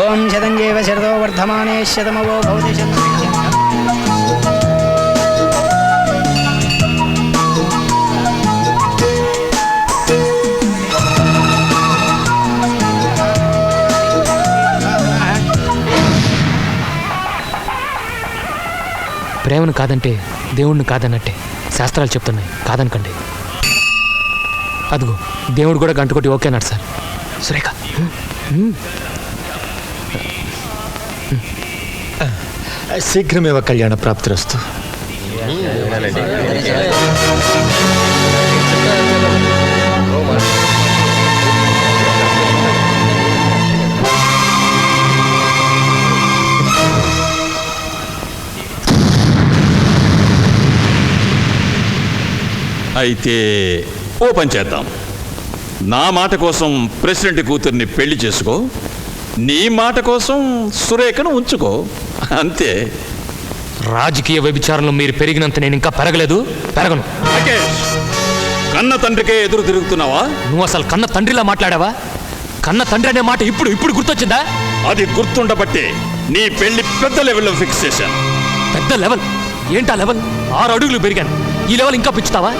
ఓం శతంజీవ శరదో వర్ధమానే శతమవో భవతి ప్రేమను కాదంటే దేవుణ్ణి కాదన్నట్టే శాస్త్రాలు చెప్తున్నాయి, కాదనకండి. అదిగో దేవుడు కూడా గంట కొట్టి ఓకే అన్నాడు సార్. సురేఖ శీఘ్రమేవ కళ్యాణ ప్రాప్తిరస్తు. అయితే ఓ పని చేద్దాం. నా మాట కోసం ప్రెసిడెంట్ కూతుర్ని పెళ్లి చేసుకో, నీ మాట కోసం సురేఖను ఉంచుకో, అంతే. రాజకీయ వ్యభిచారంలో మీరు పెరిగినంత నేను ఇంకా పెరగలేదు, పెరగను. రాకేష్, కన్న తండ్రికే ఎదురు తిరుగుతున్నావా? నువ్వు అసలు కన్న తండ్రిలా మాట్లాడావా? కన్న తండ్రి అనే మాట ఇప్పుడు గుర్తొచ్చిందా? అది గుర్తుండబట్టే నీ పెళ్లి పెద్ద లెవెల్లో ఫిక్స్ చేశాను. పెద్ద లెవెల్ ఏంటా లెవెల్? 6 అడుగులు పెరిగాను, ఈ లెవెల్ ఇంకా పెంచుతావా?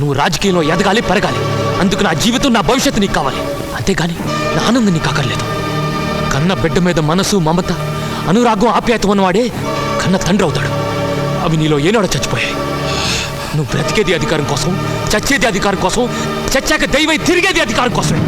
నువ్వు రాజకీయంలో ఎదగాలి, పెరగాలి. అందుకు నా జీవితం, నా భవిష్యత్తు నీకు కావాలి, అంతేగాని నా ఆనందం నీకు అక్కర్లేదు. కన్న బిడ్డ మీద మనసు, మమత, అనురాగం, ఆప్యాయత ఉన్నవాడే కన్న తండ్రి అవుతాడు. అవి నీలో ఏనాడో చచ్చిపోయాయి. నువ్వు బ్రతికేది అధికారం కోసం, చచ్చేది అధికారం కోసం, చచ్చాక దైవై తిరిగేది అధికారం కోసమే.